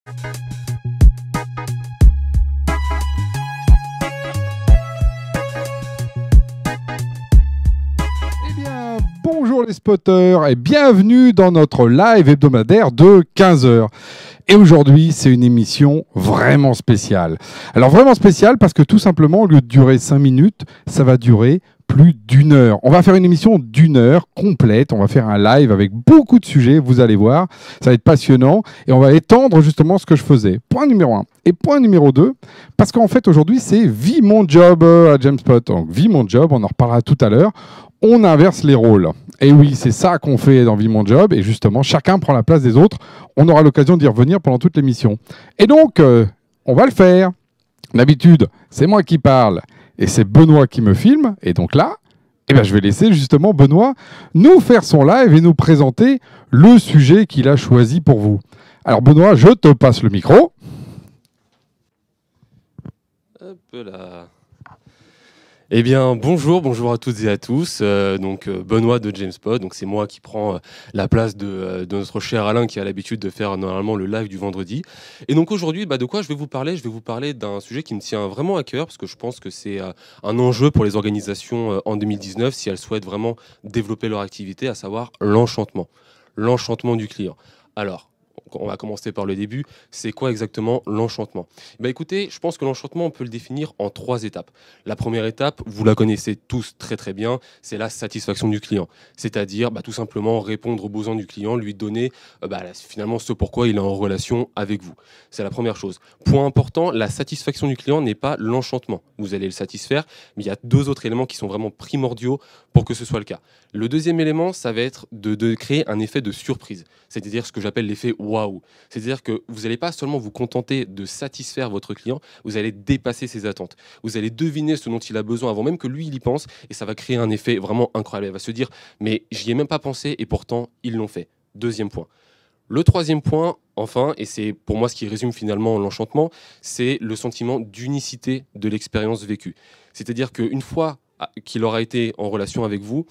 Eh bien, bonjour les spotters et bienvenue dans notre live hebdomadaire de 15 heures. Et aujourd'hui, c'est une émission vraiment spéciale. Alors vraiment spéciale parce que tout simplement, au lieu de durer 5 minutes, ça va durer plus d'une heure. On va faire une émission d'une heure complète. On va faire un live avec beaucoup de sujets, vous allez voir. Ça va être passionnant et on va étendre justement ce que je faisais. Point numéro 1. Et point numéro 2, parce qu'en fait aujourd'hui, c'est Vie mon job à Jamespot. Donc Vie mon job, on en reparlera tout à l'heure. On inverse les rôles. Et oui, c'est ça qu'on fait dans Vie mon job. Et justement, chacun prend la place des autres. On aura l'occasion d'y revenir pendant toute l'émission. Et donc, on va le faire. D'habitude, c'est moi qui parle et c'est Benoît qui me filme. Et donc là, je vais laisser justement Benoît nous faire son live et nous présenter le sujet qu'il a choisi pour vous. Alors Benoît, je te passe le micro. Hop là. Eh bien, bonjour à toutes et à tous. Benoît de Jamespot. Donc c'est moi qui prends la place de notre cher Alain qui a l'habitude de faire normalement le live du vendredi. Et donc aujourd'hui, de quoi je vais vous parler? Je vais vous parler d'un sujet qui me tient vraiment à cœur parce que je pense que c'est un enjeu pour les organisations en 2019 si elles souhaitent vraiment développer leur activité, à savoir l'enchantement du client. Alors, on va commencer par le début. C'est quoi exactement l'enchantement? Écoutez, je pense que l'enchantement, on peut le définir en 3 étapes. La première étape, vous la connaissez tous très très bien, c'est la satisfaction du client. C'est-à-dire tout simplement répondre aux besoins du client, lui donner finalement ce pourquoi il est en relation avec vous. C'est la première chose. Point important, la satisfaction du client n'est pas l'enchantement. Vous allez le satisfaire, mais il y a 2 autres éléments qui sont vraiment primordiaux pour que ce soit le cas. Le deuxième élément, ça va être de créer un effet de surprise, c'est-à-dire ce que j'appelle l'effet waouh. C'est-à-dire que vous n'allez pas seulement vous contenter de satisfaire votre client, vous allez dépasser ses attentes. Vous allez deviner ce dont il a besoin avant même que lui il y pense, et ça va créer un effet vraiment incroyable. Il va se dire mais j'y ai même pas pensé et pourtant ils l'ont fait. Deuxième point. Le troisième point, enfin, et c'est pour moi ce qui résume finalement l'enchantement, c'est le sentiment d'unicité de l'expérience vécue. C'est-à-dire qu'une fois qu'il aura été en relation avec vous,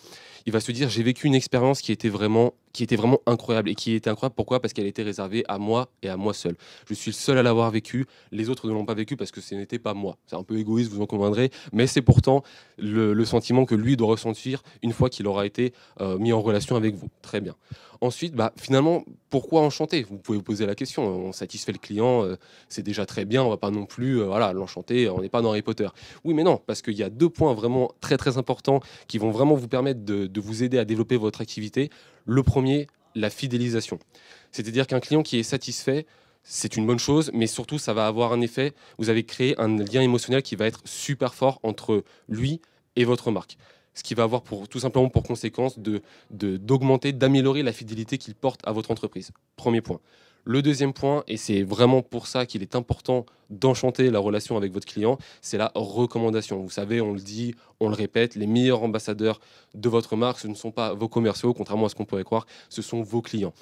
il va se dire j'ai vécu une expérience qui était vraiment incroyable. Et qui était incroyable, pourquoi? Parce qu'elle était réservée à moi et à moi seul. Je suis le seul à l'avoir vécu, les autres ne l'ont pas vécu parce que ce n'était pas moi. C'est un peu égoïste, vous en conviendrez, mais c'est pourtant le sentiment que lui doit ressentir une fois qu'il aura été mis en relation avec vous. Très bien. Ensuite, finalement, pourquoi enchanter? Vous pouvez vous poser la question. On satisfait le client, c'est déjà très bien, on va pas non plus l'enchanter, on n'est pas dans Harry Potter. Oui, mais non, parce qu'il y a 2 points vraiment très très importants qui vont vraiment vous permettre de vous aider à développer votre activité. Le premier, la fidélisation. C'est-à-dire qu'un client qui est satisfait, c'est une bonne chose, mais surtout, ça va avoir un effet. Vous avez créé un lien émotionnel qui va être super fort entre lui et votre marque. Ce qui va avoir tout simplement pour conséquence d'augmenter, d'améliorer la fidélité qu'il porte à votre entreprise. Premier point. Le deuxième point, et c'est vraiment pour ça qu'il est important d'enchanter la relation avec votre client, c'est la recommandation. Vous savez, on le dit, on le répète, les meilleurs ambassadeurs de votre marque, ce ne sont pas vos commerciaux, contrairement à ce qu'on pourrait croire, ce sont vos clients.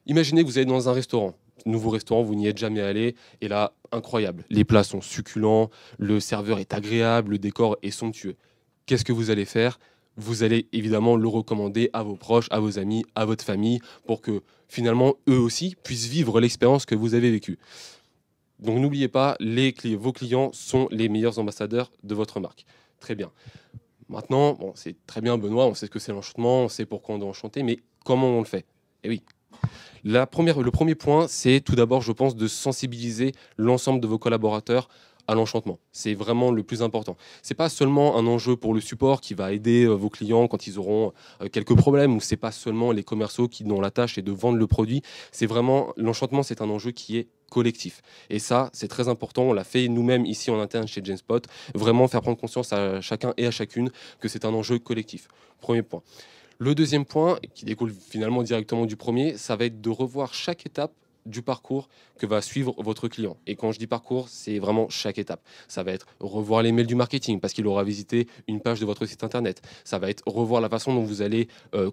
Imaginez que vous allez dans un restaurant, nouveau restaurant, vous n'y êtes jamais allé, et là, incroyable. Les plats sont succulents, le serveur est agréable, le décor est somptueux. Qu'est-ce que vous allez faire? Vous allez évidemment le recommander à vos proches, à vos amis, à votre famille, pour que finalement, eux aussi, puissent vivre l'expérience que vous avez vécue. Donc n'oubliez pas, vos clients sont les meilleurs ambassadeurs de votre marque. Très bien. Maintenant, c'est très bien Benoît, on sait ce que c'est l'enchantement, on sait pourquoi on doit enchanter, mais comment on le fait? Eh oui. Le premier point, c'est tout d'abord, je pense, de sensibiliser l'ensemble de vos collaborateurs à l'enchantement. C'est vraiment le plus important. C'est pas seulement un enjeu pour le support qui va aider vos clients quand ils auront quelques problèmes, ou c'est pas seulement les commerciaux qui dont la tâche est de vendre le produit. C'est vraiment l'enchantement, c'est un enjeu qui est collectif. Et ça, c'est très important. On l'a fait nous-mêmes ici en interne chez Jamespot. Vraiment faire prendre conscience à chacun et à chacune que c'est un enjeu collectif. Premier point. Le deuxième point, qui découle finalement directement du premier, ça va être de revoir chaque étape du parcours que va suivre votre client. Et quand je dis parcours, c'est vraiment chaque étape. Ça va être revoir les mails du marketing parce qu'il aura visité une page de votre site internet. Ça va être revoir la façon dont vous allez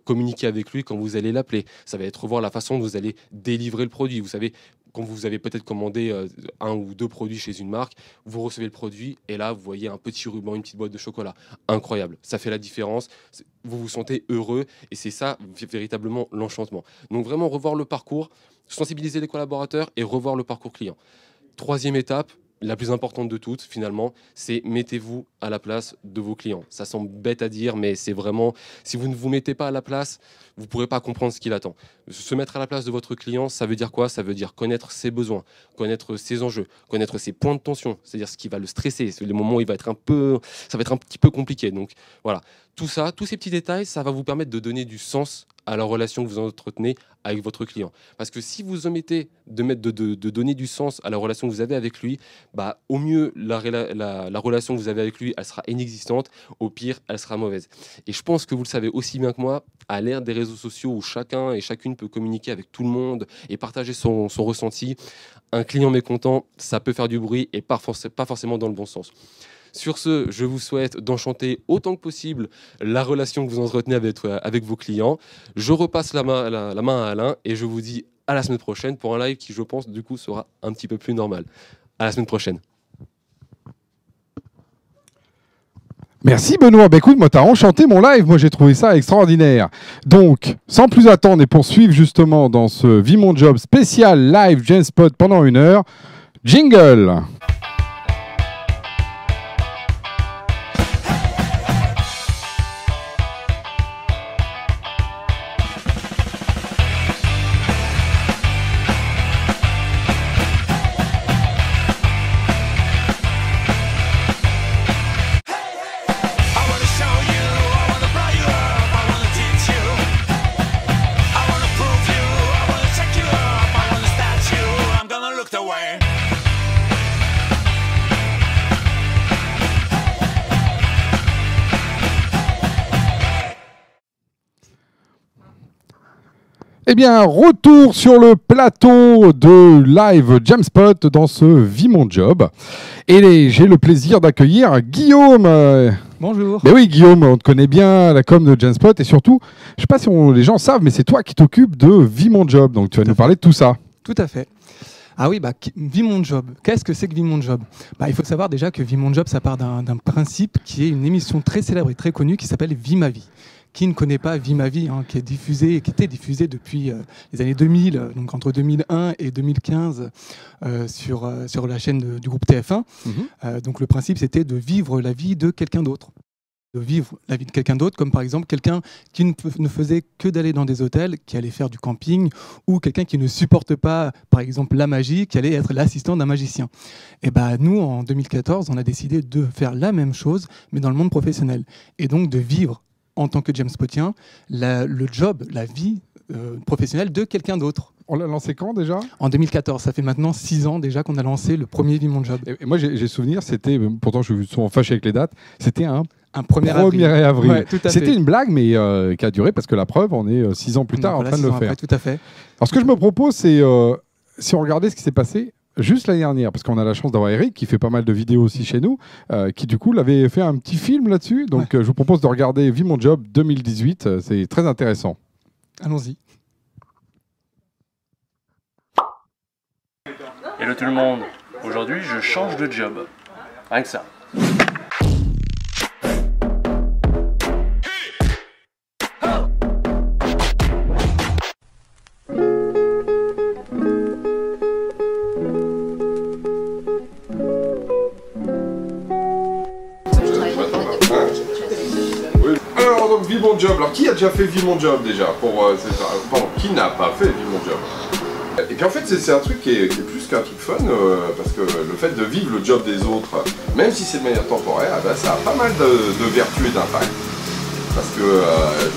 communiquer avec lui quand vous allez l'appeler. Ça va être revoir la façon dont vous allez délivrer le produit. Vous savez, quand vous avez peut-être commandé un ou deux produits chez une marque, vous recevez le produit et là, vous voyez un petit ruban, une petite boîte de chocolat. Incroyable. Ça fait la différence. Vous vous sentez heureux et c'est ça véritablement l'enchantement. Donc vraiment revoir le parcours, sensibiliser les collaborateurs et revoir le parcours client. Troisième étape, la plus importante de toutes, finalement, c'est mettez-vous à la place de vos clients. Ça semble bête à dire, mais c'est vraiment, si vous ne vous mettez pas à la place, vous ne pourrez pas comprendre ce qu'il attend. Se mettre à la place de votre client, ça veut dire quoi? Ça veut dire connaître ses besoins, connaître ses enjeux, connaître ses points de tension, c'est-à-dire ce qui va le stresser, c'est les moments où ça va être un petit peu compliqué. Donc voilà, tout ça, tous ces petits détails, ça va vous permettre de donner du sens à la relation que vous entretenez avec votre client. Parce que si vous omettez de donner du sens à la relation que vous avez avec lui, bah, au mieux, la relation que vous avez avec lui, elle sera inexistante. Au pire, elle sera mauvaise. Et je pense que vous le savez aussi bien que moi, à l'ère des réseaux sociaux où chacun et chacune peut communiquer avec tout le monde et partager son ressenti, un client mécontent, ça peut faire du bruit et pas forcément dans le bon sens. Sur ce, je vous souhaite d'enchanter autant que possible la relation que vous entretenez avec vos clients. Je repasse la main à Alain et je vous dis à la semaine prochaine pour un live qui, je pense, du coup, sera un petit peu plus normal. À la semaine prochaine. Merci Benoît. Bah écoute, moi t'as enchanté mon live, moi j'ai trouvé ça extraordinaire. Donc, sans plus attendre et poursuivre justement dans ce Vis mon job spécial live Jamspot pendant 1 heure, jingle. Eh bien, retour sur le plateau de Live Jamspot dans ce Vis mon job. Et j'ai le plaisir d'accueillir Guillaume. Bonjour. Mais oui, Guillaume, on te connaît bien, la com de Jamspot. Et surtout, je ne sais pas si les gens savent, mais c'est toi qui t'occupes de Vis mon job. Donc, tu vas nous parler de tout ça. Tout à fait. Ah oui, Vis mon job. Qu'est-ce que c'est que Vis mon job? Il faut savoir déjà que Vis mon job, ça part d'un principe qui est une émission très célèbre et très connue qui s'appelle Vis ma vie. Qui ne connaît pas Vis ma vie, qui était diffusée depuis les années 2000, donc entre 2001 et 2015 sur la chaîne du groupe TF1. Donc le principe, c'était de vivre la vie de quelqu'un d'autre. De vivre la vie de quelqu'un d'autre, comme par exemple quelqu'un qui ne faisait que d'aller dans des hôtels, qui allait faire du camping, ou quelqu'un qui ne supporte pas, par exemple, la magie, qui allait être l'assistant d'un magicien. Et nous, en 2014, on a décidé de faire la même chose, mais dans le monde professionnel. Et donc de vivre en tant que Jamspotien, le job, la vie professionnelle de quelqu'un d'autre. On l'a lancé quand déjà? En 2014, ça fait maintenant 6 ans déjà qu'on a lancé le premier Vis mon job. Et moi j'ai souvenir, c'était, pourtant je suis souvent fâché avec les dates, c'était un 1er avril. Ouais, c'était une blague, mais qui a duré parce que la preuve, on est 6 ans plus tard en train de le faire. Après, tout à fait. Alors ce que je me propose, c'est, si on regardait ce qui s'est passé juste l'année dernière, parce qu'on a la chance d'avoir Eric, qui fait pas mal de vidéos aussi chez nous, qui du coup l'avait fait un petit film là-dessus. Donc je vous propose de regarder Vis mon job 2018, c'est très intéressant. Allons-y. Hello tout le monde, aujourd'hui je change de job. Rien que ça. Alors donc Vis mon job, alors qui a déjà fait Vis mon job déjà pardon, qui n'a pas fait Vis mon job? Et puis en fait c'est un truc qui est plus qu'un truc fun, parce que le fait de vivre le job des autres, même si c'est de manière temporaire, ça a pas mal de vertus et d'impact. Parce que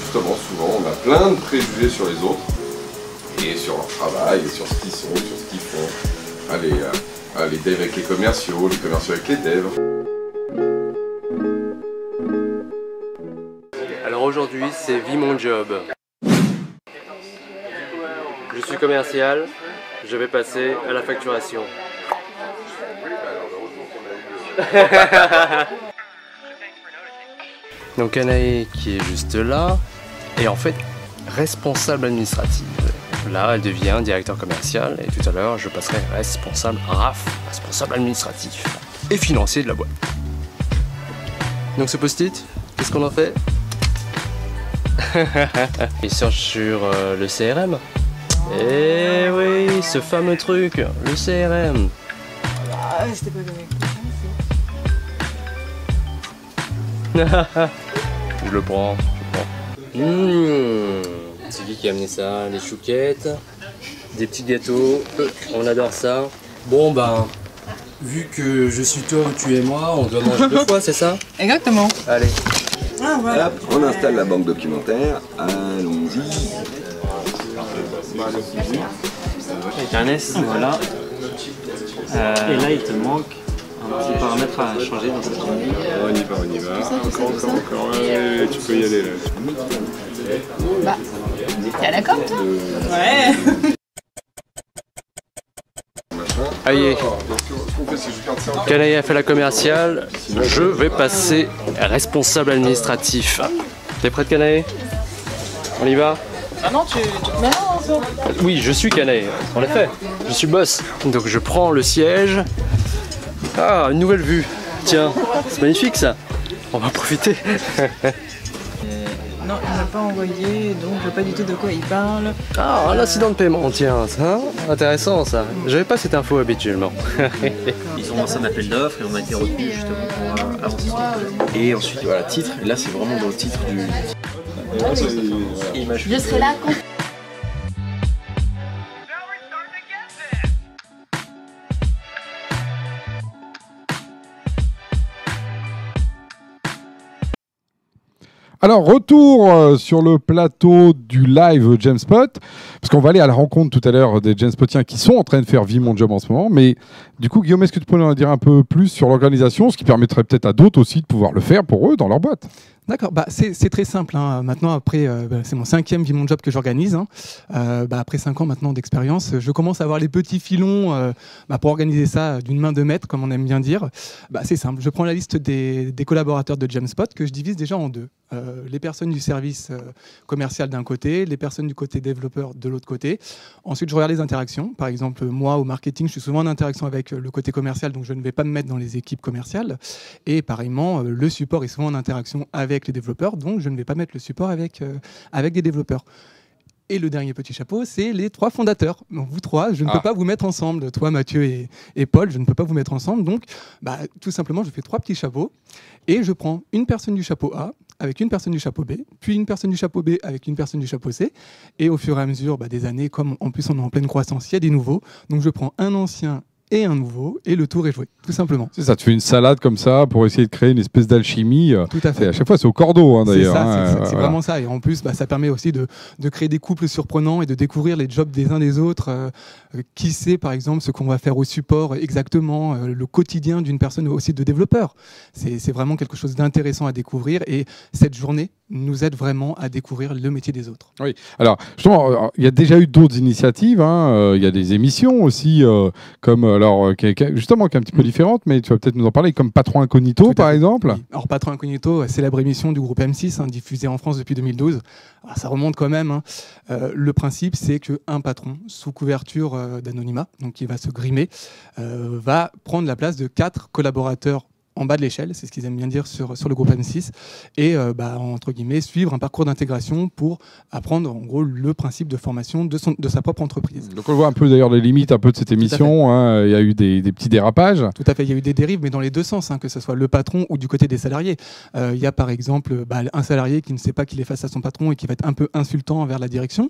justement souvent on a plein de préjugés sur les autres, et sur leur travail, et sur ce qu'ils sont, sur ce qu'ils font. Les devs avec les commerciaux avec les devs. Alors aujourd'hui c'est Vis mon job. Je suis commercial, je vais passer à la facturation. Donc Anaé qui est juste là, et en fait responsable administrative. Là, elle devient directeur commercial et tout à l'heure, je passerai responsable RAF, responsable administratif et financier de la boîte. Donc ce post-it, qu'est-ce qu'on en fait? Il sort sur le CRM. Eh oui, ce fameux truc, le CRM. Ah, c'était pas correct. Je le prends. C'est qui a amené ça? Les chouquettes, des petits gâteaux, on adore ça. Bon ben, vu que je suis toi ou tu es moi, on doit manger 2 fois, c'est ça? Exactement. Allez. Ah, voilà. Hop, on installe la banque documentaire, allons-y. Avec un S, voilà. Et là, il te manque un petit paramètre à changer dans cette journée. On y va. Encore. Ouais, tu peux y aller là. Bah, t'es d'accord toi? Ouais. Allez, Canaille a fait la commerciale, je vais passer responsable administratif. T'es prête Canaille? On y va? Ah non, Mais non, Oui, je suis Canaille, en effet, je suis boss. Donc je prends le siège. Ah, une nouvelle vue. Tiens, c'est magnifique ça. On va profiter. Non, il m'a pas envoyé, donc je vois pas du tout de quoi il parle. Ah, l'incident de paiement, tiens, ça, intéressant ça. J'avais pas cette info habituellement. Ils ont lancé un appel d'offres et on a été retenu justement pour avancer sur le projet. Et ensuite, voilà, titre. Et là, c'est vraiment dans le titre du... Je serai là quand... Alors, retour sur le plateau du live Jamespot, parce qu'on va aller à la rencontre tout à l'heure des Jamespotiens qui sont en train de faire Vie mon job en ce moment. Mais du coup, Guillaume, est-ce que tu peux nous en dire un peu plus sur l'organisation, ce qui permettrait peut-être à d'autres aussi de pouvoir le faire pour eux dans leur boîte? D'accord, c'est très simple. Maintenant, après, c'est mon 5e Vie mon job que j'organise. Après 5 ans maintenant d'expérience, je commence à avoir les petits filons pour organiser ça d'une main de maître, comme on aime bien dire. C'est simple, je prends la liste des collaborateurs de Jamespot que je divise déjà en 2. Les personnes du service commercial d'un côté, les personnes du côté développeur de l'autre côté. Ensuite, je regarde les interactions. Par exemple, moi, au marketing, je suis souvent en interaction avec le côté commercial, donc je ne vais pas me mettre dans les équipes commerciales. Et pareillement, le support est souvent en interaction avec les développeurs, donc je ne vais pas mettre le support avec des développeurs. Et le dernier petit chapeau, c'est les 3 fondateurs. Donc vous 3, je ne peux pas vous mettre ensemble. Toi, Mathieu et Paul, je ne peux pas vous mettre ensemble. Donc, tout simplement, je fais 3 petits chapeaux et je prends une personne du chapeau A avec une personne du chapeau B, puis une personne du chapeau B avec une personne du chapeau C. Et au fur et à mesure des années, comme en plus on est en pleine croissance, il y a des nouveaux. Donc je prends un ancien et un nouveau, et le tour est joué, tout simplement. C'est ça, tu fais une salade comme ça pour essayer de créer une espèce d'alchimie. Tout à fait. Et à chaque fois, c'est au cordeau, d'ailleurs. C'est vraiment ça. Et en plus, ça permet aussi de créer des couples surprenants et de découvrir les jobs des uns des autres. Qui sait, par exemple, ce qu'on va faire au support exactement, le quotidien d'une personne aussi de développeur. C'est vraiment quelque chose d'intéressant à découvrir. Et cette journée nous aide vraiment à découvrir le métier des autres. Oui. Alors, justement, il y a déjà eu d'autres initiatives. Il y a des émissions aussi, comme qui est un petit peu différente, mais tu vas peut-être nous en parler, comme Patron Incognito, par exemple. Oui. Alors, Patron Incognito, célèbre émission du groupe M6, diffusée en France depuis 2012. Alors, ça remonte quand même. Le principe, c'est qu'un patron, sous couverture d'anonymat, donc qui va se grimer, va prendre la place de 4 collaborateurs en bas de l'échelle, c'est ce qu'ils aiment bien dire sur le groupe M6, et entre guillemets suivre un parcours d'intégration pour apprendre en gros le principe de formation de sa propre entreprise. Donc on voit un peu d'ailleurs les limites un peu de cette émission, il y a eu des petits dérapages. Tout à fait, il y a eu des dérives, mais dans les deux sens, que ce soit le patron ou du côté des salariés. Il y a par exemple un salarié qui ne sait pas qu'il est face à son patron et qui va être un peu insultant envers la direction.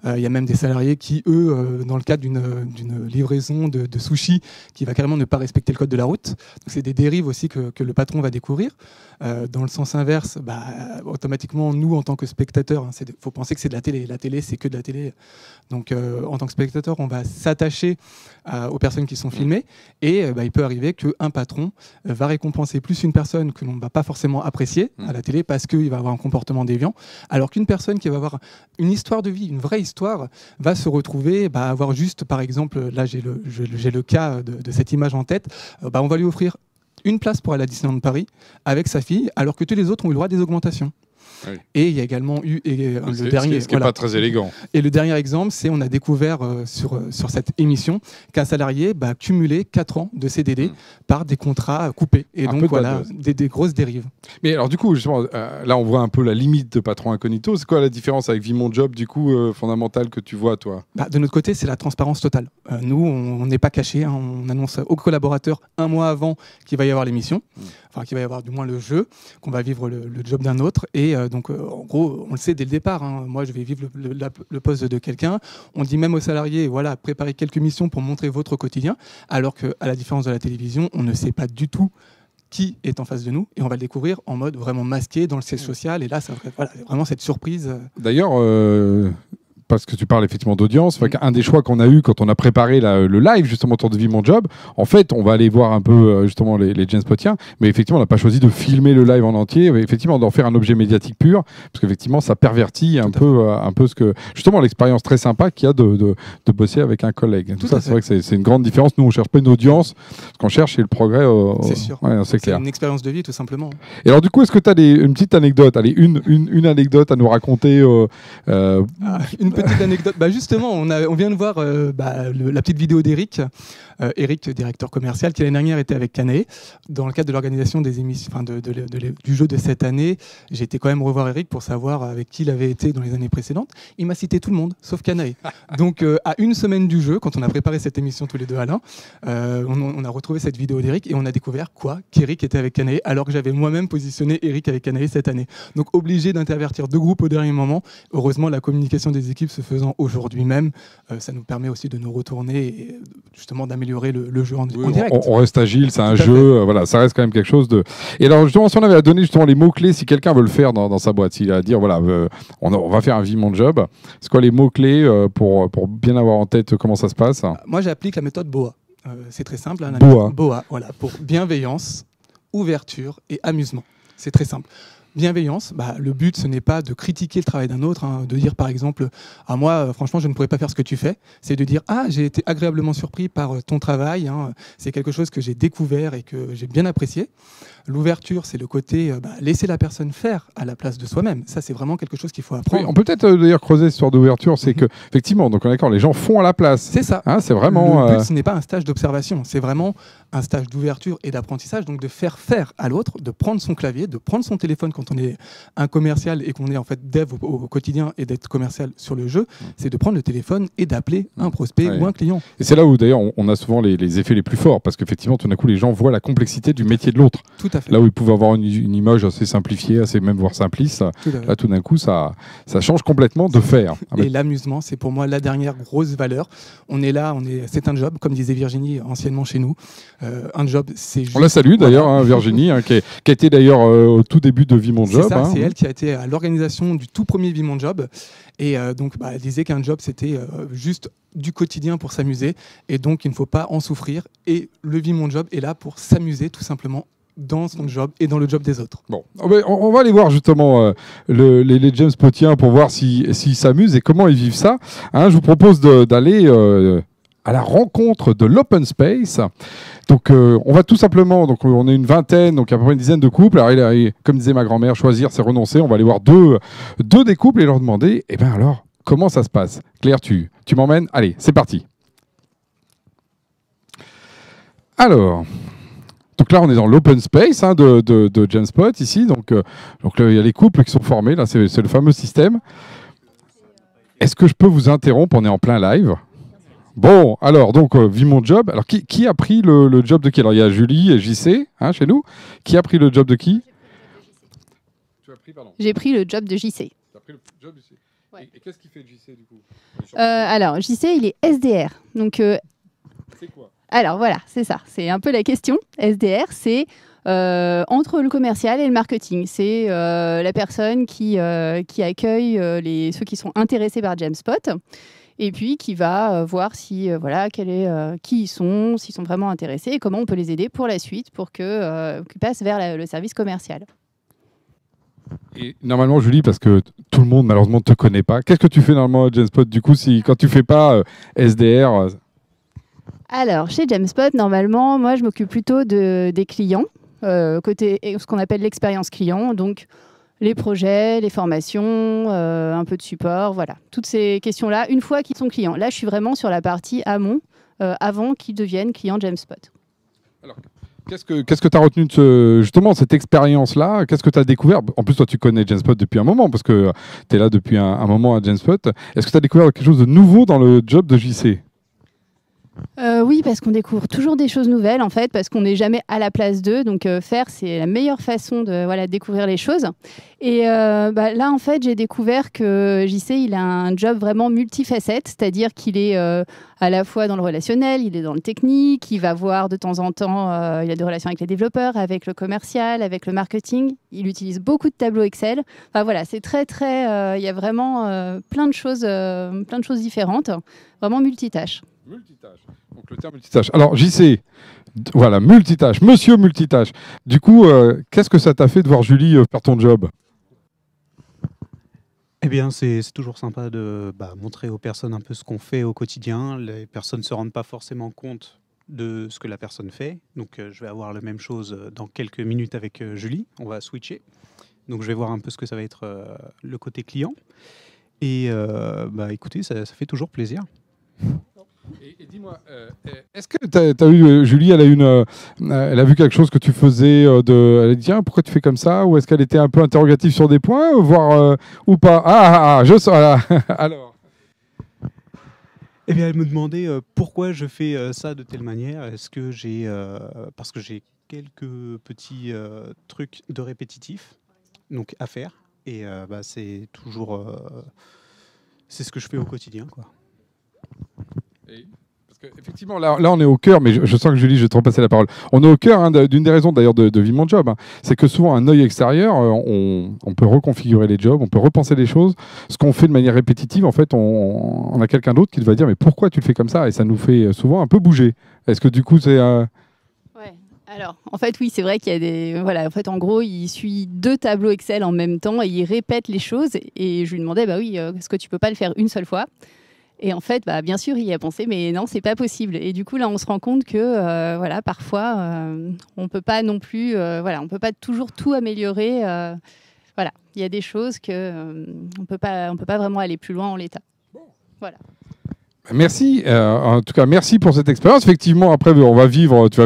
Il y a même des salariés qui, eux, dans le cadre d'une livraison de sushis, qui va carrément ne pas respecter le code de la route. Donc c'est des dérives aussi que le patron va découvrir. Dans le sens inverse, automatiquement, nous, en tant que spectateurs, faut penser que c'est de la télé. La télé, c'est que de la télé. Donc, en tant que spectateur, on va s'attacher aux personnes qui sont filmées. Et il peut arriver qu'un patron va récompenser plus une personne que l'on ne va pas forcément apprécier à la télé parce qu'il va avoir un comportement déviant, alors qu'une personne qui va avoir une histoire de vie, une vraie histoire, va se retrouver, avoir juste, par exemple, là, j'ai le cas de cette image en tête, on va lui offrir une place pour aller à Disneyland Paris avec sa fille, alors que tous les autres ont eu le droit à des augmentations. Oui. Et il y a également eu le dernier. Ce qui n'est pas très élégant. Et le dernier exemple, c'est on a découvert sur cette émission qu'un salarié cumulait 4 ans de CDD par des contrats coupés. Et donc voilà, des grosses dérives. Mais alors du coup, justement, là on voit un peu la limite de Patron Incognito. C'est quoi la différence avec Vie Mon Job, du coup, fondamentale que tu vois, toi? De notre côté, c'est la transparence totale. Nous, on n'est pas cachés. Hein, on annonce aux collaborateurs un mois avant qu'il va y avoir l'émission, enfin qu'il va y avoir du moins le jeu, qu'on va vivre le job d'un autre. Et donc, en gros, on le sait dès le départ. Hein. Moi, je vais vivre le poste de quelqu'un. On dit même aux salariés, voilà, préparez quelques missions pour montrer votre quotidien. Alors qu'à la différence de la télévision, on ne sait pas du tout qui est en face de nous, et on va le découvrir en mode vraiment masqué dans le siège social. Et là, ça voilà, vraiment cette surprise. D'ailleurs, parce que tu parles effectivement d'audience, un des choix qu'on a eu quand on a préparé le live justement autour de Vie Mon Job, en fait, on va aller voir un peu justement les Jamespotiens, mais effectivement, on n'a pas choisi de filmer le live en entier, effectivement, d'en faire un objet médiatique pur, parce qu'effectivement, ça pervertit un peu ce que justement l'expérience très sympa qu'il y a de bosser avec un collègue. Tout ça, c'est vrai que c'est une grande différence. Nous, on cherche pas une audience, ce qu'on cherche, c'est le progrès. C'est sûr. Ouais, c'est clair. C'est une expérience de vie, tout simplement. Et alors, du coup, est-ce que tu as une petite anecdote, allez, une anecdote à nous raconter Une petite anecdote. Justement, on vient de voir la petite vidéo d'Eric. Eric, directeur commercial, qui l'année dernière était avec Canae. Dans le cadre de l'organisation des émissions, du jeu de cette année, j'ai été quand même revoir Eric pour savoir avec qui il avait été dans les années précédentes. Il m'a cité tout le monde, sauf Canae. Donc, à une semaine du jeu, quand on a préparé cette émission tous les deux, Alain, on a retrouvé cette vidéo d'Eric et on a découvert qu'Eric était avec Canae, alors que j'avais moi-même positionné Eric avec Canae cette année. Donc, obligé d'intervertir deux groupes au dernier moment. Heureusement, la communication des équipes se faisant aujourd'hui même, ça nous permet aussi de nous retourner et justement d'améliorer le jeu en direct. On reste agile, c'est un jeu, voilà, ça reste quand même quelque chose de... Et alors justement, si on avait à donner justement les mots-clés, si quelqu'un veut le faire dans sa boîte, s'il a à dire, voilà, on va faire un Vie Mon Job, c'est quoi les mots-clés pour bien avoir en tête comment ça se passe? Moi, j'applique la méthode BOA. C'est très simple. Hein, BOA, voilà, pour bienveillance, ouverture et amusement. C'est très simple. Bienveillance, le but, ce n'est pas de critiquer le travail d'un autre, hein, de dire par exemple, moi, franchement, je ne pourrais pas faire ce que tu fais. C'est de dire, j'ai été agréablement surpris par ton travail, hein, c'est quelque chose que j'ai découvert et que j'ai bien apprécié. L'ouverture, c'est le côté laisser la personne faire à la place de soi-même. Ça, c'est vraiment quelque chose qu'il faut apprendre. Oui, on peut peut-être d'ailleurs creuser cette histoire d'ouverture, c'est que effectivement, donc on est d'accord, les gens font à la place. C'est ça. Hein, c'est vraiment. Le but, ce n'est pas un stage d'observation, c'est vraiment un stage d'ouverture et d'apprentissage, donc de faire à l'autre, de prendre son clavier, de prendre son téléphone quand on est un commercial et qu'on est en fait dev au quotidien et d'être commercial sur le jeu, c'est de prendre le téléphone et d'appeler un prospect ou un client. Et c'est là où d'ailleurs on a souvent les effets les plus forts, parce qu'effectivement tout d'un coup les gens voient la complexité du métier de l'autre. Tout à fait. Là où ils pouvaient avoir une image assez simplifiée, assez même voire simpliste, là tout d'un coup ça change complètement de faire. Et l'amusement, c'est pour moi la dernière grosse valeur. On est là, c'est un job, comme disait Virginie anciennement chez nous. Un job, c'est juste... On la salue d'ailleurs, hein, Virginie, qui a été d'ailleurs au tout début de Vie Mon Job. C'est ça, c'est elle qui a été à l'organisation du tout premier Vie Mon Job. Et donc, elle disait qu'un job, c'était juste du quotidien pour s'amuser. Et donc, il ne faut pas en souffrir. Et le Vie Mon Job est là pour s'amuser tout simplement dans son job et dans le job des autres. Bon, on va aller voir justement les Jamespotiens pour voir s'ils s'amusent et comment ils vivent ça. Hein, je vous propose d'aller à la rencontre de l'Open Space. Donc, on va tout simplement, donc on est une vingtaine, donc à peu près une dizaine de couples. Alors, comme disait ma grand-mère, choisir, c'est renoncer. On va aller voir deux des couples et leur demander, alors, comment ça se passe? Claire, tu m'emmènes? Allez, c'est parti. Alors... Donc là, on est dans l'open space de Jamespot ici. Donc là, il y a les couples qui sont formés. Là, c'est le fameux système. Est-ce que je peux vous interrompre? On est en plein live. Bon, alors, donc, Vie Mon Job. Alors, qui a pris le job de qui? Alors, il y a Julie et JC chez nous. Qui a pris le job de qui? J'ai pris le job de JC. Tu as pris le job de JC. Ouais. Et qu'est-ce qu'il fait JC, du coup? Alors, JC, il est SDR. Donc, c'est quoi? Alors voilà, c'est ça, c'est un peu la question. SDR, c'est entre le commercial et le marketing. C'est la personne qui accueille ceux qui sont intéressés par Jamespot et puis qui va voir si, qui ils sont, s'ils sont vraiment intéressés et comment on peut les aider pour la suite pour qu'ils passent vers le service commercial. Et normalement, Julie, parce que tout le monde malheureusement ne te connaît pas, qu'est-ce que tu fais normalement à Jamespot du coup quand tu ne fais pas SDR Alors, chez Jamespot, normalement, moi, je m'occupe plutôt des clients, côté ce qu'on appelle l'expérience client. Donc, les projets, les formations, un peu de support, voilà. Toutes ces questions-là, une fois qu'ils sont clients. Là, je suis vraiment sur la partie amont, avant qu'ils deviennent clients Jamespot. Alors, qu'est-ce que tu as retenu de justement cette expérience-là? Qu'est-ce que tu as découvert? En plus, toi, tu connais Jamespot depuis un moment, parce que tu es là depuis un moment à Jamespot. Est-ce que tu as découvert quelque chose de nouveau dans le job de JC? Oui, parce qu'on découvre toujours des choses nouvelles, en fait, parce qu'on n'est jamais à la place d'eux. Donc, faire, c'est la meilleure façon de découvrir les choses. Et là, en fait, j'ai découvert que JC, il a un job vraiment multifacette, c'est-à-dire qu'il est à la fois dans le relationnel, il est dans le technique, il va voir de temps en temps, il a des relations avec les développeurs, avec le commercial, avec le marketing. Il utilise beaucoup de tableaux Excel. Enfin, voilà, c'est très, très... il y a vraiment plein de choses différentes, vraiment multitâche. Multitâche. Donc le terme multitâche. Alors JC, voilà, multitâche, monsieur multitâche. Du coup, qu'est-ce que ça t'a fait de voir Julie faire ton job? Eh bien, c'est toujours sympa de montrer aux personnes un peu ce qu'on fait au quotidien. Les personnes ne se rendent pas forcément compte de ce que la personne fait. Donc, je vais avoir la même chose dans quelques minutes avec Julie. On va switcher. Donc, je vais voir un peu ce que ça va être le côté client. Et écoutez, ça fait toujours plaisir. Et dis-moi, est-ce que tu as eu, Julie, elle a vu quelque chose que tu faisais, elle a dit tiens, pourquoi tu fais comme ça? Ou est-ce qu'elle était un peu interrogative sur des points, voire ou pas? Je sais, alors. Eh bien, elle me demandait pourquoi je fais ça de telle manière. Est-ce que parce que j'ai quelques petits trucs de répétitifs donc à faire. Et c'est toujours... c'est ce que je fais au quotidien, quoi. Parce qu'effectivement, là, on est au cœur, mais je sens que Julie, je vais te repasser la parole. On est au cœur d'une des raisons d'ailleurs de Vie Mon Job. C'est que souvent, un œil extérieur, on peut reconfigurer les jobs, on peut repenser les choses. Ce qu'on fait de manière répétitive, en fait, on a quelqu'un d'autre qui va dire mais pourquoi tu le fais comme ça? Et ça nous fait souvent un peu bouger. Est-ce que du coup, c'est... Ouais. Alors, en fait, oui, c'est vrai qu'il y a des... Voilà, en fait, en gros, il suit 2 tableaux Excel en même temps et il répète les choses. Et je lui demandais, est-ce que tu peux pas le faire une seule fois? Et en fait, bien sûr, il y a pensé, mais non, c'est pas possible. Et du coup, là, on se rend compte que, parfois, on peut pas non plus, on peut pas toujours tout améliorer. Il y a des choses que on peut pas vraiment aller plus loin en l'état. Voilà. Merci. En tout cas, merci pour cette expérience. Effectivement, après, tu vas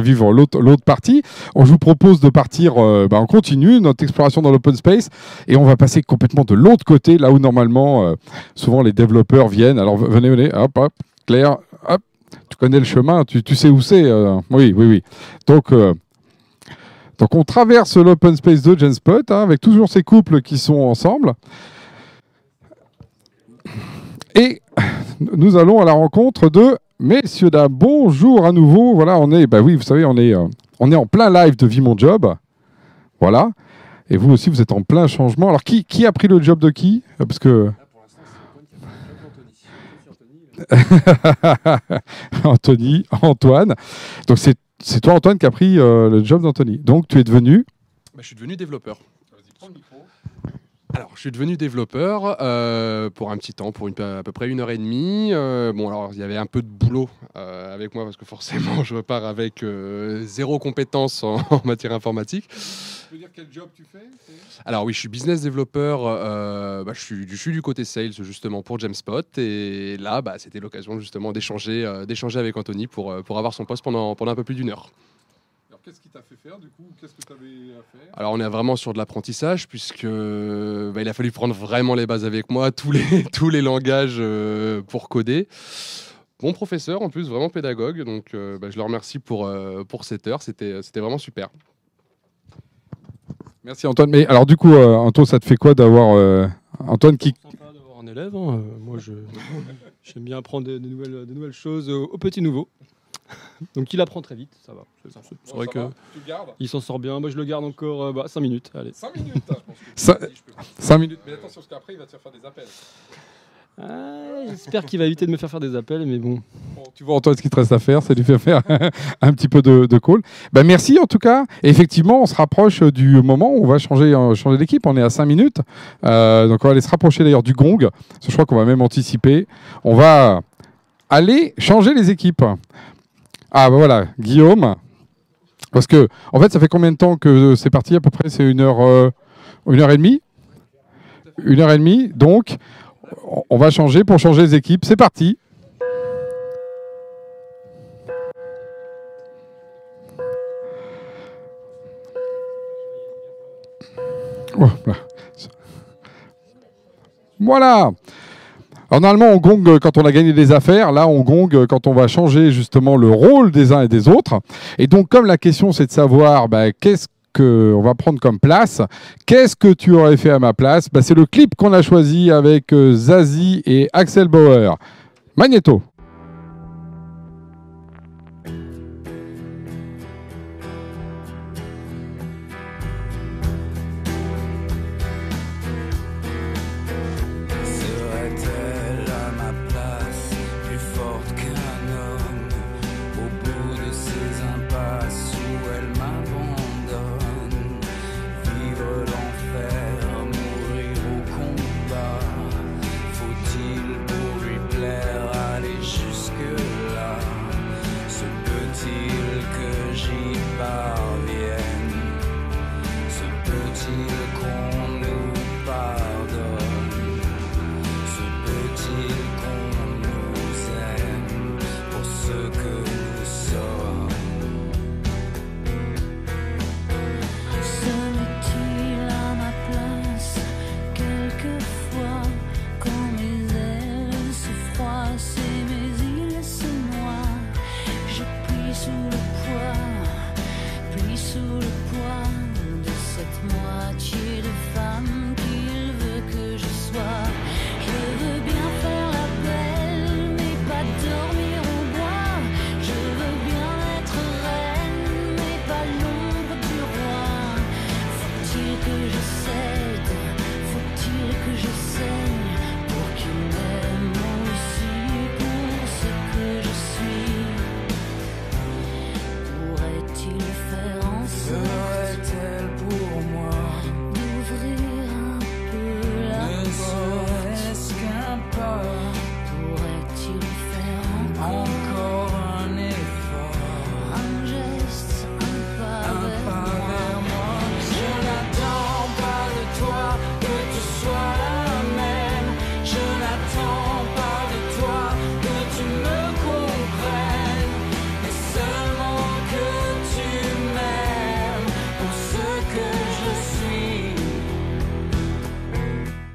vivre l'autre partie. Je vous propose de partir, on continue notre exploration dans l'open space et on va passer complètement de l'autre côté, là où normalement, souvent les développeurs viennent. Alors, venez, hop, Claire, hop, tu connais le chemin, tu sais où c'est. Oui. Donc, on traverse l'open space de Jamespot avec toujours ces couples qui sont ensemble. Et nous allons à la rencontre de messieurs, dames. Bonjour à nouveau. Voilà, on est, vous savez, on est en plein live de Vie Mon Job. Voilà. Et vous aussi, vous êtes en plein changement. Alors, qui a pris le job de qui? Parce que... Anthony, Antoine. Donc, c'est toi, Antoine, qui a pris le job d'Anthony. Donc, tu es devenu... Je suis devenu développeur. Alors, je suis devenu développeur pour un petit temps, pour à peu près 1h30. Alors, il y avait un peu de boulot avec moi parce que forcément, je repars avec 0 compétence en matière informatique. Tu peux dire quel job tu fais? Alors oui, je suis business développeur. Je suis du côté sales justement pour Jamespot et là, c'était l'occasion justement d'échanger avec Anthony pour avoir son poste pendant un peu plus d'1 heure. Qu'est-ce qui t'a fait faire du coup? Qu'est-ce que tu avais à faire? Alors on est vraiment sur de l'apprentissage puisque il a fallu prendre vraiment les bases avec moi, tous les langages pour coder. Bon professeur en plus, vraiment pédagogue, donc je le remercie pour cette heure, c'était vraiment super. Merci Antoine. Mais alors du coup, Antoine, ça te fait quoi d'avoir Antoine qui... Sympa d'avoir un élève. Moi, j'aime bien apprendre de nouvelles choses aux petits nouveaux. Donc il apprend très vite, ça va. C'est vrai qu'il s'en sort bien. Moi je le garde encore 5 minutes. Allez. 5 minutes, je pense que 5 minutes, mais attention, parce qu'après il va te faire des appels. J'espère qu'il va éviter de me faire des appels, mais bon. Tu vois Antoine, ce qu'il te reste à faire, c'est lui faire un petit peu de call. Merci en tout cas. Et effectivement, on se rapproche du moment où on va changer d'équipe. On est à 5 minutes. Donc on va aller se rapprocher d'ailleurs du gong. Parce que je crois qu'on va même anticiper. On va aller changer les équipes. Voilà, Guillaume. Parce que, en fait, ça fait combien de temps que c'est parti à peu près? C'est 1h30? 1h30. Donc, on va changer pour changer les équipes. C'est parti. Voilà. Alors normalement, on gongue quand on a gagné des affaires. Là, on gongue quand on va changer justement le rôle des uns et des autres. Et donc, comme la question, c'est de savoir qu'est-ce qu'on va prendre comme place, qu'est-ce que tu aurais fait à ma place, c'est le clip qu'on a choisi avec Zazie et Axel Bauer. Magnéto.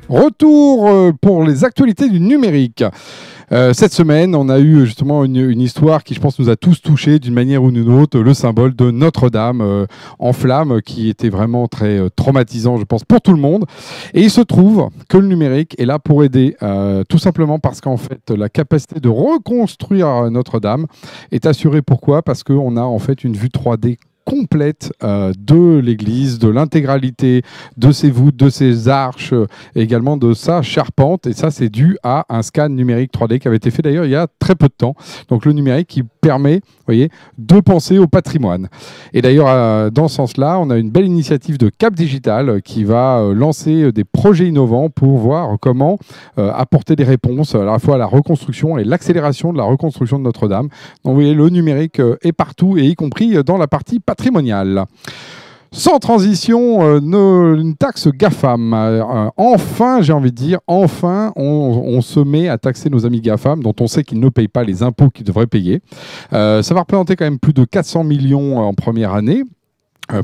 Retour pour les actualités du numérique. Cette semaine, on a eu justement une histoire qui, je pense, nous a tous touchés d'une manière ou d'une autre, le symbole de Notre-Dame en flammes, qui était vraiment très traumatisant, je pense, pour tout le monde. Et il se trouve que le numérique est là pour aider, tout simplement parce qu'en fait, la capacité de reconstruire Notre-Dame est assurée. Pourquoi ? Parce qu'on a en fait une vue 3D complète de l'église, de l'intégralité de ses voûtes, de ses arches, également de sa charpente. Et ça, c'est dû à un scan numérique 3D qui avait été fait d'ailleurs il y a très peu de temps. Donc le numérique qui permet, vous voyez, de penser au patrimoine. Et d'ailleurs, dans ce sens-là, on a une belle initiative de Cap Digital qui va lancer des projets innovants pour voir comment apporter des réponses à la fois à la reconstruction et l'accélération de la reconstruction de Notre-Dame. Donc vous voyez, le numérique est partout, et y compris dans la partie patrimoniale. Sans transition, une taxe GAFAM. Enfin, j'ai envie de dire, enfin, on se met à taxer nos amis GAFAM, dont on sait qu'ils ne payent pas les impôts qu'ils devraient payer. Ça va représenter quand même plus de 400 millions en première année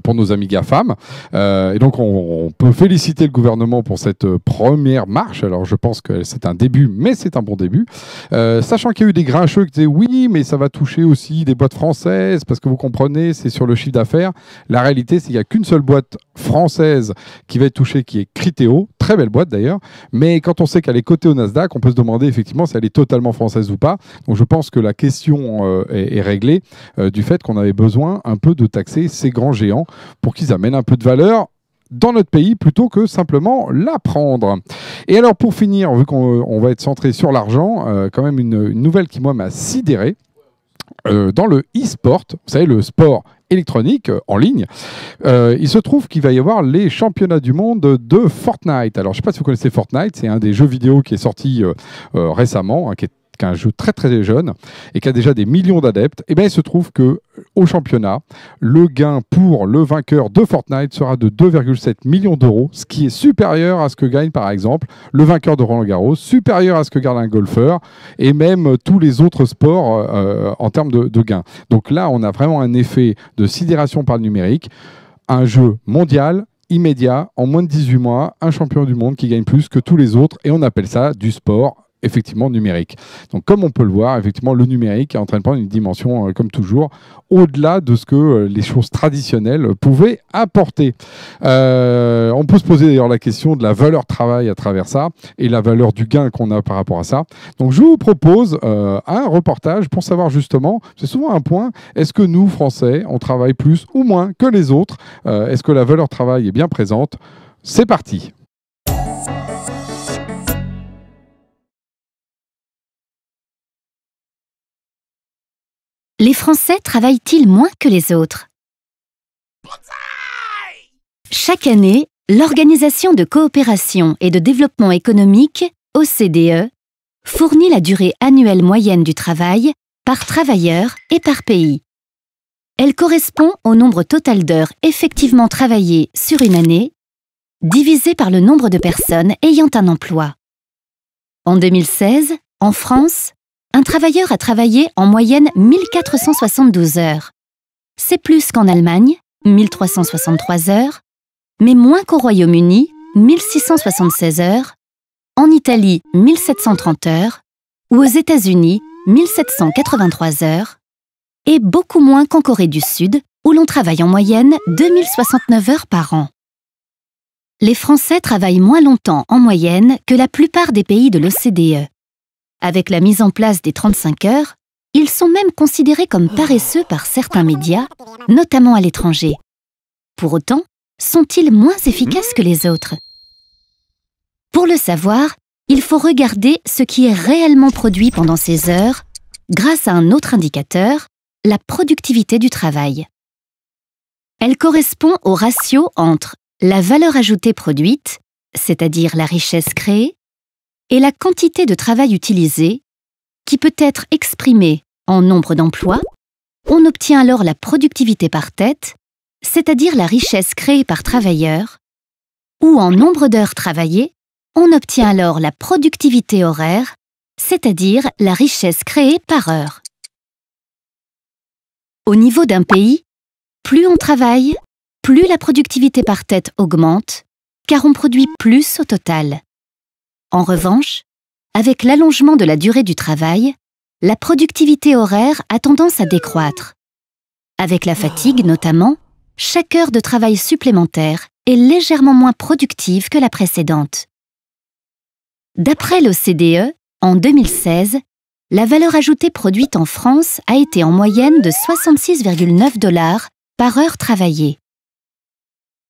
pour nos amis GAFAM. Et donc, on peut féliciter le gouvernement pour cette première marche. Alors, je pense que c'est un début, mais c'est un bon début. Sachant qu'il y a eu des grincheux qui disaient oui, mais ça va toucher aussi des boîtes françaises, parce que vous comprenez, c'est sur le chiffre d'affaires. La réalité, c'est qu'il n'y a qu'une seule boîte française qui va être touchée, qui est Criteo. Très belle boîte d'ailleurs. Mais quand on sait qu'elle est cotée au Nasdaq, on peut se demander effectivement si elle est totalement française ou pas. Donc, je pense que la question est réglée du fait qu'on avait besoin un peu de taxer ces grands géants pour qu'ils amènent un peu de valeur dans notre pays plutôt que simplement la prendre. Et alors pour finir, vu qu'on va être centré sur l'argent, quand même une nouvelle qui moi m'a sidéré. Dans le e-sport, vous savez, le sport électronique en ligne, il se trouve qu'il va y avoir les championnats du monde de Fortnite. Alors je ne sais pas si vous connaissez Fortnite, c'est un des jeux vidéo qui est sorti récemment, qui est qui est un jeu très très jeune et qui a déjà des millions d'adeptes, et bien il se trouve que au championnat, le gain pour le vainqueur de Fortnite sera de 2,7 millions d'euros, ce qui est supérieur à ce que gagne par exemple le vainqueur de Roland-Garros, supérieur à ce que gagne un golfeur et même tous les autres sports en termes de gains. Donc là, on a vraiment un effet de sidération par le numérique, un jeu mondial, immédiat, en moins de 18 mois, un champion du monde qui gagne plus que tous les autres, et on appelle ça du sport effectivement numérique. Donc comme on peut le voir, effectivement le numérique est en train de prendre une dimension comme toujours au-delà de ce que les choses traditionnelles pouvaient apporter. On peut se poser d'ailleurs la question de la valeur travail à travers ça et la valeur du gain qu'on a par rapport à ça. Donc je vous propose un reportage pour savoir justement, c'est souvent un point, est-ce que nous Français on travaille plus ou moins que les autres, est-ce que la valeur travail est bien présente? C'est parti. Les Français travaillent-ils moins que les autres? Chaque année, l'Organisation de coopération et de développement économique, OCDE, fournit la durée annuelle moyenne du travail par travailleur et par pays. Elle correspond au nombre total d'heures effectivement travaillées sur une année, divisé par le nombre de personnes ayant un emploi. En 2016, en France, un travailleur a travaillé en moyenne 1472 heures. C'est plus qu'en Allemagne, 1363 heures, mais moins qu'au Royaume-Uni, 1676 heures, en Italie, 1730 heures, ou aux États-Unis, 1783 heures, et beaucoup moins qu'en Corée du Sud, où l'on travaille en moyenne 2069 heures par an. Les Français travaillent moins longtemps en moyenne que la plupart des pays de l'OCDE. Avec la mise en place des 35 heures, ils sont même considérés comme paresseux par certains médias, notamment à l'étranger. Pour autant, sont-ils moins efficaces que les autres? Pour le savoir, il faut regarder ce qui est réellement produit pendant ces heures, grâce à un autre indicateur, la productivité du travail. Elle correspond au ratio entre la valeur ajoutée produite, c'est-à-dire la richesse créée, et la quantité de travail utilisé, qui peut être exprimée en nombre d'emplois. On obtient alors la productivité par tête, c'est-à-dire la richesse créée par travailleur, ou en nombre d'heures travaillées, on obtient alors la productivité horaire, c'est-à-dire la richesse créée par heure. Au niveau d'un pays, plus on travaille, plus la productivité par tête augmente, car on produit plus au total. En revanche, avec l'allongement de la durée du travail, la productivité horaire a tendance à décroître. Avec la fatigue notamment, chaque heure de travail supplémentaire est légèrement moins productive que la précédente. D'après l'OCDE, en 2016, la valeur ajoutée produite en France a été en moyenne de 66,9 $ par heure travaillée.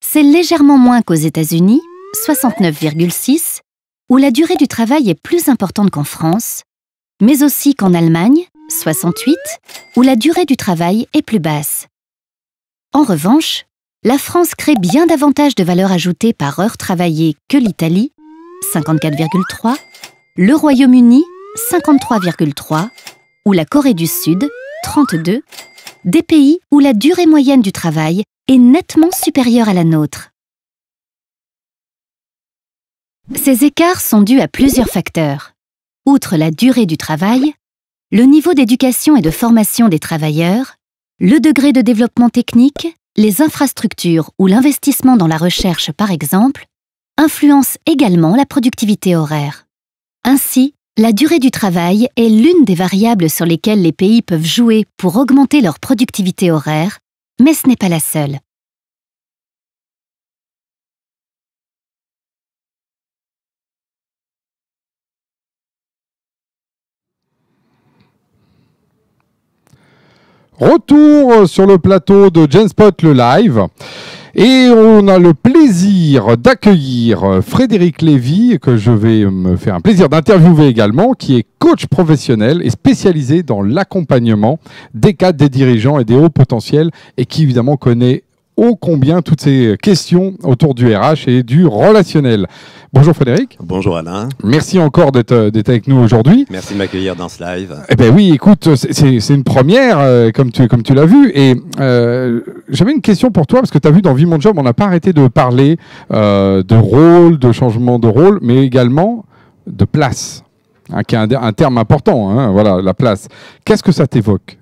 C'est légèrement moins qu'aux États-Unis, 69,6 $, où la durée du travail est plus importante qu'en France, mais aussi qu'en Allemagne, 68, où la durée du travail est plus basse. En revanche, la France crée bien davantage de valeur ajoutée par heure travaillée que l'Italie, 54,3, le Royaume-Uni, 53,3, ou la Corée du Sud, 32, des pays où la durée moyenne du travail est nettement supérieure à la nôtre. Ces écarts sont dus à plusieurs facteurs. Outre la durée du travail, le niveau d'éducation et de formation des travailleurs, le degré de développement technique, les infrastructures ou l'investissement dans la recherche par exemple, influencent également la productivité horaire. Ainsi, la durée du travail est l'une des variables sur lesquelles les pays peuvent jouer pour augmenter leur productivité horaire, mais ce n'est pas la seule. Retour sur le plateau de Genspot le live. Et on a le plaisir d'accueillir Frédéric Lévy, que je vais me faire un plaisir d'interviewer également, qui est coach professionnel et spécialisé dans l'accompagnement des cadres, des dirigeants et des hauts potentiels, et qui évidemment connaît ô combien toutes ces questions autour du RH et du relationnel. Bonjour Frédéric. Bonjour Alain. Merci encore d'être avec nous aujourd'hui. Merci de m'accueillir dans ce live. Eh ben oui, écoute, c'est une première, comme tu l'as vu. Et j'avais une question pour toi, parce que tu as vu dans Vie Mon Job, on n'a pas arrêté de parler de rôle, de changement de rôle, mais également de place, hein, qui est un terme important, hein, voilà, la place. Qu'est-ce que ça t'évoque ?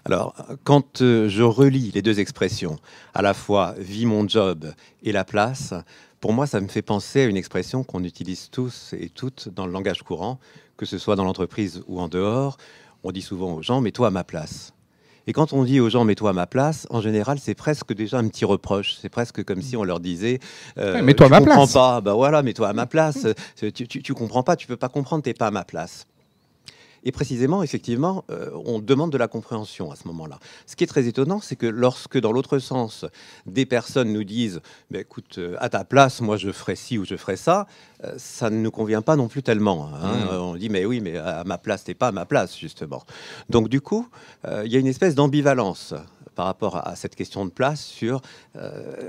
Alors, quand je relis les deux expressions, à la fois « vie mon job » et « la place », pour moi, ça me fait penser à une expression qu'on utilise tous et toutes dans le langage courant, que ce soit dans l'entreprise ou en dehors. On dit souvent aux gens « mets-toi à ma place ». Et quand on dit aux gens « mets-toi à ma place », en général, c'est presque déjà un petit reproche. C'est presque comme si on leur disait mets-toi à ma place. Tu comprends pas, ben voilà, mets-toi à ma place. Tu comprends pas, tu peux pas comprendre, t'es pas à ma place. Et précisément, effectivement, on demande de la compréhension à ce moment-là. Ce qui est très étonnant, c'est que lorsque, dans l'autre sens, des personnes nous disent bah, « écoute, à ta place, moi je ferais ci ou je ferais ça », ça ne nous convient pas non plus tellement. Hein. On dit « mais oui, mais à ma place, t'es pas à ma place, justement ». Donc du coup, il y a une espèce d'ambivalence par rapport à cette question de place sur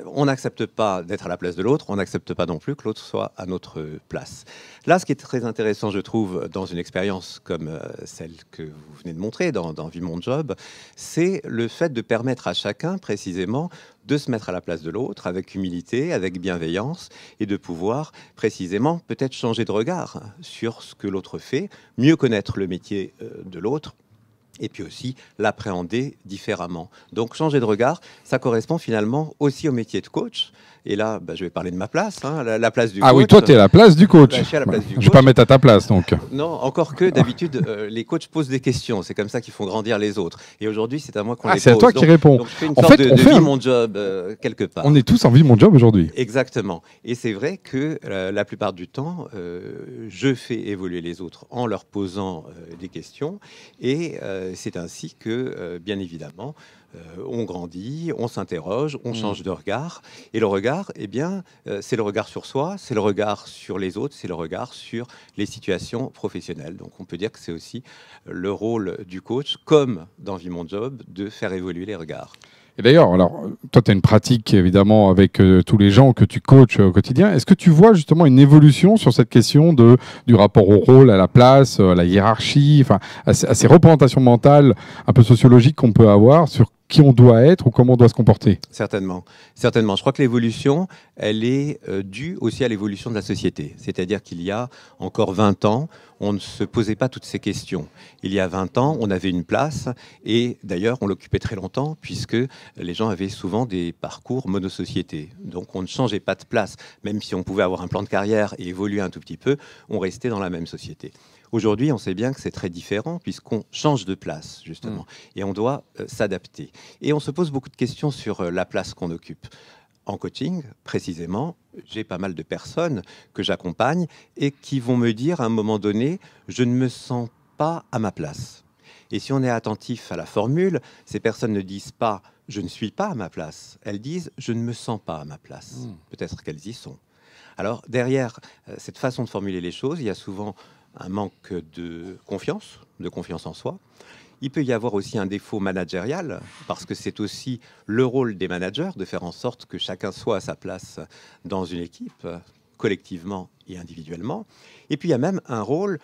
on n'accepte pas d'être à la place de l'autre, on n'accepte pas non plus que l'autre soit à notre place. Là, ce qui est très intéressant, je trouve, dans une expérience comme celle que vous venez de montrer dans Vie Mon Job, c'est le fait de permettre à chacun, précisément, de se mettre à la place de l'autre avec humilité, avec bienveillance, et de pouvoir, précisément, peut-être changer de regard sur ce que l'autre fait, mieux connaître le métier de l'autre, et puis aussi l'appréhender différemment. Donc changer de regard, ça correspond finalement aussi au métier de coach. Et là, je vais parler de ma place, hein, la place du coach. Ah oui, toi, tu es à la place du coach. Je suis à la place du coach. Je ne vais pas mettre à ta place, donc. Non, encore que d'habitude, les coachs posent des questions. C'est comme ça qu'ils font grandir les autres. Et aujourd'hui, c'est à moi qu'on les pose. C'est à toi qui réponds. Donc je fais une sorte de vie mon job, quelque part. On est tous en vie mon job aujourd'hui. Exactement. Et c'est vrai que la plupart du temps, je fais évoluer les autres en leur posant des questions. Et c'est ainsi que, bien évidemment, on grandit, on s'interroge, on change de regard. Et le regard, eh bien, c'est le regard sur soi, c'est le regard sur les autres, c'est le regard sur les situations professionnelles. Donc on peut dire que c'est aussi le rôle du coach, comme dans Vie Mon Job, de faire évoluer les regards. Et d'ailleurs, alors, toi, tu as une pratique, évidemment, avec tous les gens que tu coaches au quotidien. Est-ce que tu vois justement une évolution sur cette question du rapport au rôle, à la place, à la hiérarchie, enfin, à ces représentations mentales un peu sociologiques qu'on peut avoir sur qui on doit être ou comment on doit se comporter? Certainement. Certainement. Je crois que l'évolution, elle est due aussi à l'évolution de la société. C'est-à-dire qu'il y a encore 20 ans, on ne se posait pas toutes ces questions. Il y a 20 ans, on avait une place et d'ailleurs, on l'occupait très longtemps puisque les gens avaient souvent des parcours monosociétés. Donc, on ne changeait pas de place. Même si on pouvait avoir un plan de carrière et évoluer un tout petit peu, on restait dans la même société. Aujourd'hui, on sait bien que c'est très différent puisqu'on change de place, justement, et on doit s'adapter. Et on se pose beaucoup de questions sur la place qu'on occupe. En coaching, précisément, j'ai pas mal de personnes que j'accompagne et qui vont me dire à un moment donné, je ne me sens pas à ma place. Et si on est attentif à la formule, ces personnes ne disent pas « je ne suis pas à ma place », elles disent « je ne me sens pas à ma place ». Peut-être qu'elles y sont. Alors, derrière cette façon de formuler les choses, il y a souvent un manque de confiance en soi. Il peut y avoir aussi un défaut managérial, parce que c'est aussi le rôle des managers de faire en sorte que chacun soit à sa place dans une équipe, collectivement et individuellement. Et puis il y a même un rôle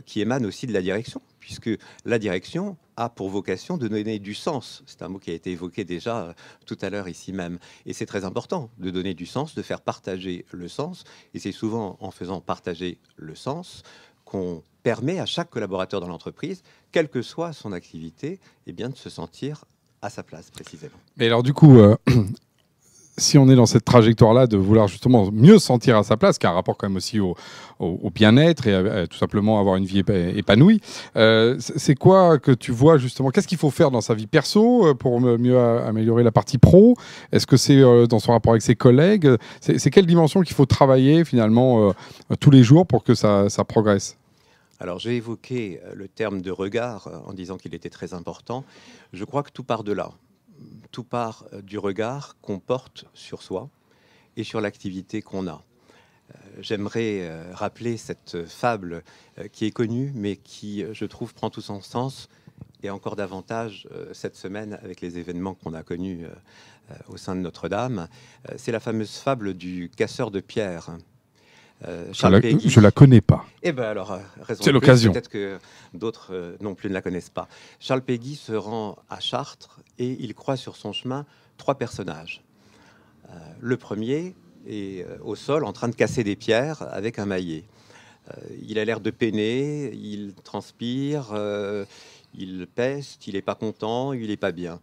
qui émane aussi de la direction, puisque la direction a pour vocation de donner du sens. C'est un mot qui a été évoqué déjà tout à l'heure ici même. Et c'est très important de donner du sens, de faire partager le sens. Et c'est souvent en faisant partager le sens qu'on permet à chaque collaborateur dans l'entreprise, quelle que soit son activité, eh bien, de se sentir à sa place, précisément. Mais alors, du coup, si on est dans cette trajectoire-là de vouloir justement mieux se sentir à sa place, qui a un rapport quand même aussi au bien-être et à tout simplement avoir une vie épanouie, c'est quoi que tu vois justement? Qu'est-ce qu'il faut faire dans sa vie perso pour mieux améliorer la partie pro? Est-ce que c'est dans son rapport avec ses collègues? C'est quelle dimension qu'il faut travailler finalement tous les jours pour que ça progresse? Alors, j'ai évoqué le terme de regard en disant qu'il était très important. Je crois que tout part de là. Tout part du regard qu'on porte sur soi et sur l'activité qu'on a. J'aimerais rappeler cette fable qui est connue, mais qui, je trouve, prend tout son sens et encore davantage cette semaine avec les événements qu'on a connus au sein de Notre-Dame. C'est la fameuse fable du casseur de pierres. Je la connais pas. Eh bien alors, c'est l'occasion. Peut-être que d'autres non plus ne la connaissent pas. Charles Péguy se rend à Chartres et il croise sur son chemin 3 personnages. Le premier est au sol en train de casser des pierres avec un maillet. Il a l'air de peiner, il transpire, il peste, il n'est pas content, il n'est pas bien.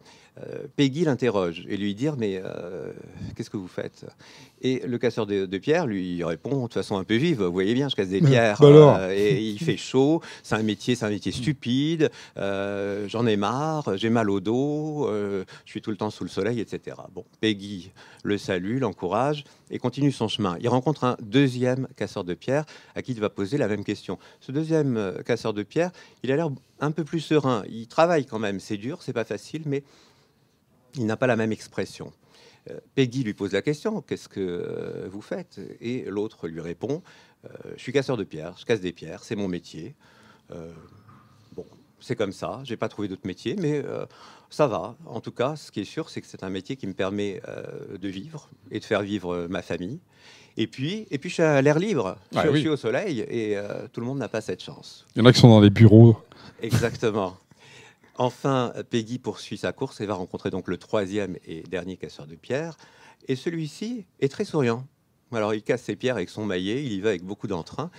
Péguy l'interroge et lui dit « Mais qu'est-ce que vous faites ?» Et le casseur de pierres lui répond de façon un peu vive « Vous voyez bien, je casse des pierres et il fait chaud, c'est un métier stupide, j'en ai marre, j'ai mal au dos, je suis tout le temps sous le soleil, etc. » Bon, Péguy le salue, l'encourage et continue son chemin. Il rencontre un deuxième casseur de pierres à qui il va poser la même question. Ce deuxième casseur de pierres, il a l'air un peu plus serein. Il travaille quand même, c'est dur, c'est pas facile, mais il n'a pas la même expression. Péguy lui pose la question, qu'est-ce que vous faites? Et l'autre lui répond, je suis casseur de pierres, je casse des pierres, c'est mon métier. Bon, c'est comme ça, j'ai pas trouvé d'autre métier, mais ça va. En tout cas, ce qui est sûr, c'est que c'est un métier qui me permet de vivre et de faire vivre ma famille. Et puis je suis à l'air libre, je suis au soleil et tout le monde n'a pas cette chance. Il y en a qui sont dans les bureaux. Exactement. Enfin, Péguy poursuit sa course et va rencontrer donc le 3e et dernier casseur de pierres. Et celui-ci est très souriant. Alors, il casse ses pierres avec son maillet, il y va avec beaucoup d'entrain.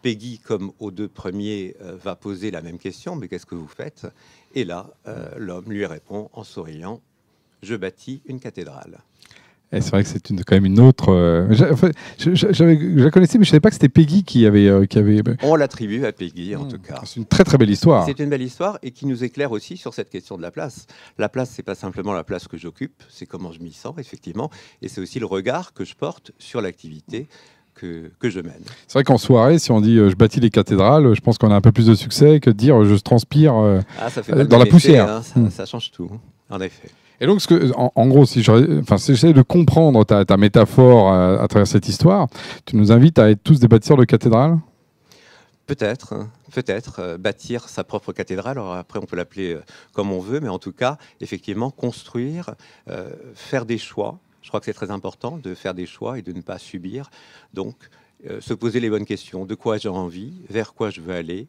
Péguy, comme aux 2 premiers, va poser la même question, mais qu'est-ce que vous faites? Et là, l'homme lui répond en souriant, je bâtis une cathédrale. Et c'est vrai que c'est quand même une autre. Je la connaissais, mais je ne savais pas que c'était Péguy qui avait. On l'attribue à Péguy, en tout cas. C'est une très très belle histoire. C'est une belle histoire et qui nous éclaire aussi sur cette question de la place. La place, c'est pas simplement la place que j'occupe, c'est comment je m'y sens, effectivement, et c'est aussi le regard que je porte sur l'activité que je mène. C'est vrai qu'en soirée, si on dit je bâtis les cathédrales, je pense qu'on a un peu plus de succès que de dire je transpire ça fait dans la poussière. Ça change tout, en effet. Et donc, en gros, si j'essaie de comprendre ta métaphore à travers cette histoire, tu nous invites à être tous des bâtisseurs de cathédrales? Peut-être, bâtir sa propre cathédrale. Alors après, on peut l'appeler comme on veut, mais en tout cas, effectivement, construire, faire des choix. Je crois que c'est très important de faire des choix et de ne pas subir. Donc, se poser les bonnes questions. De quoi j'ai envie? Vers quoi je veux aller?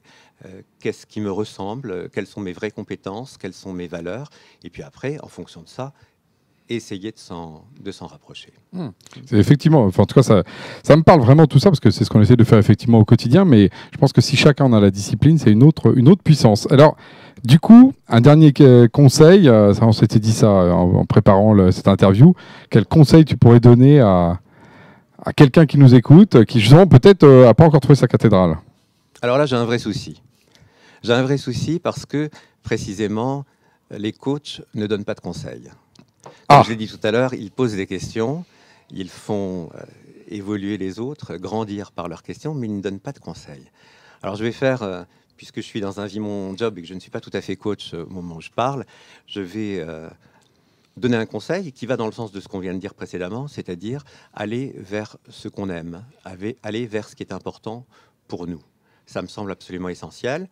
Qu'est-ce qui me ressemble? Quelles sont mes vraies compétences? Quelles sont mes valeurs? Et puis après, en fonction de ça, essayer de s'en rapprocher. C'est effectivement, en tout cas, ça me parle vraiment tout ça, parce que c'est ce qu'on essaie de faire effectivement au quotidien, mais je pense que si chacun en a la discipline, c'est une autre puissance. Alors, du coup, un dernier conseil, on s'était dit ça en préparant cette interview, quel conseil tu pourrais donner à quelqu'un qui nous écoute, qui justement peut-être n'a pas encore trouvé sa cathédrale? Alors là, j'ai un vrai souci. J'ai un vrai souci parce que, précisément, les coachs ne donnent pas de conseils. Comme je l'ai dit tout à l'heure, ils posent des questions, ils font évoluer les autres, grandir par leurs questions, mais ils ne donnent pas de conseils. Alors je vais faire, puisque je suis dans un Vie mon job et que je ne suis pas tout à fait coach au moment où je parle, je vais donner un conseil qui va dans le sens de ce qu'on vient de dire précédemment, c'est-à-dire aller vers ce qu'on aime, aller vers ce qui est important pour nous. Ça me semble absolument essentiel.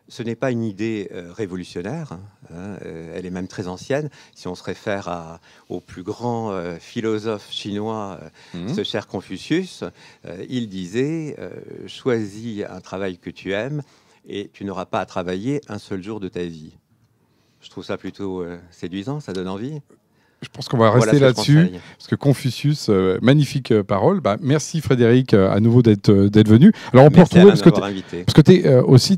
Ce n'est pas une idée révolutionnaire, elle est même très ancienne. Si on se réfère au plus grand philosophe chinois, ce cher Confucius, il disait « Choisis un travail que tu aimes et tu n'auras pas à travailler un seul jour de ta vie ». Je trouve ça plutôt séduisant, ça donne envie. Je pense qu'on va rester là-dessus, parce que Confucius, magnifique parole. Merci Frédéric, à nouveau d'être venu. Alors on peut retrouver, parce que tu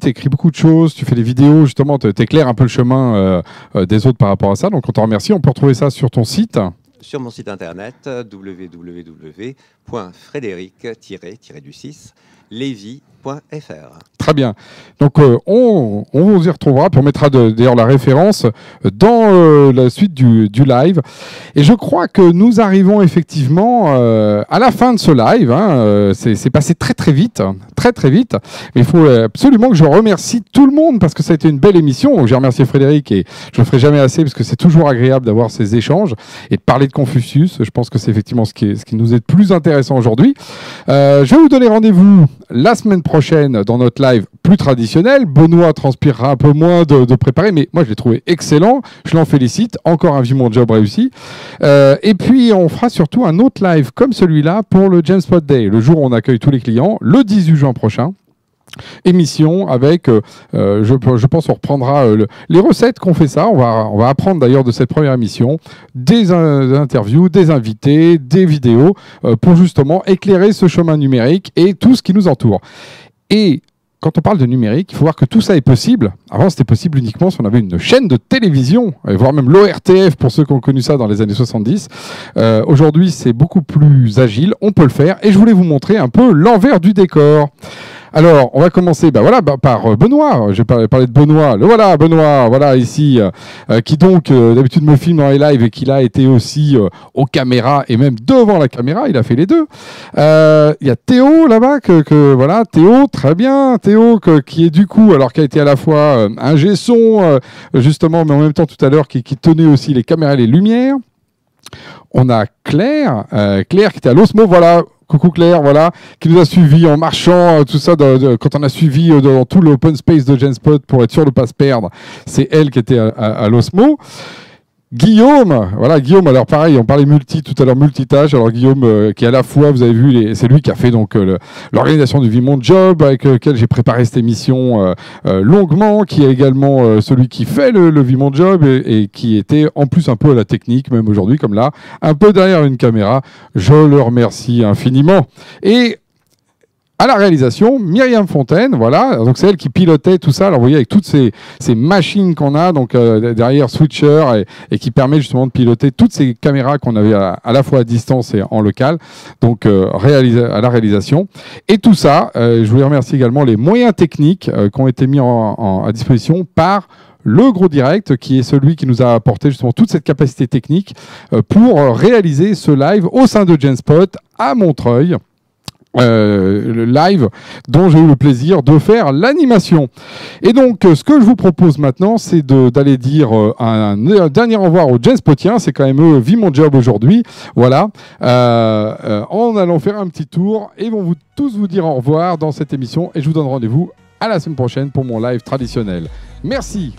écris beaucoup de choses, tu fais des vidéos, justement, tu éclaires un peu le chemin des autres par rapport à ça. Donc on te remercie. On peut retrouver ça sur ton site. Sur mon site internet, www.frédéric-lévy.fr. Très bien. Donc on vous y retrouvera, puis on mettra d'ailleurs la référence dans la suite du live. Et je crois que nous arrivons effectivement à la fin de ce live. C'est passé très très vite. Mais il faut absolument que je remercie tout le monde, parce que ça a été une belle émission. Donc j'ai remercié Frédéric, et je ne le ferai jamais assez, parce que c'est toujours agréable d'avoir ces échanges et de parler de Confucius. Je pense que c'est effectivement ce qui nous est le plus intéressant aujourd'hui. Je vais vous donner rendez-vous la semaine prochaine dans notre live plus traditionnel. Benoît transpirera un peu moins de préparer, mais moi je l'ai trouvé excellent. Je l'en félicite. Encore un Vie Mon Job réussi. Et puis on fera surtout un autre live comme celui-là pour le Jamespot Day, le jour où on accueille tous les clients, le 18 juin prochain. Émission avec, je pense on reprendra les recettes qu'on fait ça. On va apprendre d'ailleurs de cette première émission des interviews, des invités, des vidéos pour justement éclairer ce chemin numérique et tout ce qui nous entoure. Et quand on parle de numérique, il faut voir que tout ça est possible. Avant, c'était possible uniquement si on avait une chaîne de télévision, voire même l'ORTF pour ceux qui ont connu ça dans les années 70. Aujourd'hui, c'est beaucoup plus agile, on peut le faire. Et je voulais vous montrer un peu l'envers du décor. Alors, on va commencer par Benoît. Je vais parler de Benoît. Le voilà, Benoît, voilà ici, qui donc d'habitude me filme dans les lives et qui là été aussi aux caméras et même devant la caméra. Il a fait les deux. Il y a Théo là-bas, voilà, Théo, très bien, Théo qui est du coup, alors qui a été à la fois ingé son justement, mais en même temps tout à l'heure qui tenait aussi les caméras et les lumières. On a Claire, Claire qui était à l'Osmo, voilà. Coucou Claire, voilà, qui nous a suivis en marchant, tout ça, quand on a suivi dans tout l'open space de Genspot pour être sûr de ne pas se perdre. C'est elle qui était à l'Osmo. Guillaume, voilà, Guillaume, alors pareil, on parlait tout à l'heure multitâche. Alors Guillaume, qui à la fois, vous avez vu, c'est lui qui a fait donc l'organisation du Vie Mon Job, avec lequel j'ai préparé cette émission longuement, qui est également celui qui fait le Vie Mon Job et qui était en plus un peu à la technique, même aujourd'hui, comme là, un peu derrière une caméra. Je le remercie infiniment. Et à la réalisation, Myriam Fontaine, voilà, donc c'est elle qui pilotait tout ça. Alors vous voyez avec toutes ces machines qu'on a, donc derrière Switcher et qui permet justement de piloter toutes ces caméras qu'on avait à la fois à distance et en local, donc à la réalisation. Et tout ça, je voulais remercier également les moyens techniques qui ont été mis à disposition par le Gros Direct, qui est celui qui nous a apporté justement toute cette capacité technique pour réaliser ce live au sein de Genspot à Montreuil. Le live dont j'ai eu le plaisir de faire l'animation. Et donc, ce que je vous propose maintenant, c'est d'aller dire un dernier au revoir aux Genspotiens. C'est quand même eux, Vie Mon Job aujourd'hui. Voilà. En allant faire un petit tour et vont tous vous dire au revoir dans cette émission. Et je vous donne rendez-vous à la semaine prochaine pour mon live traditionnel. Merci.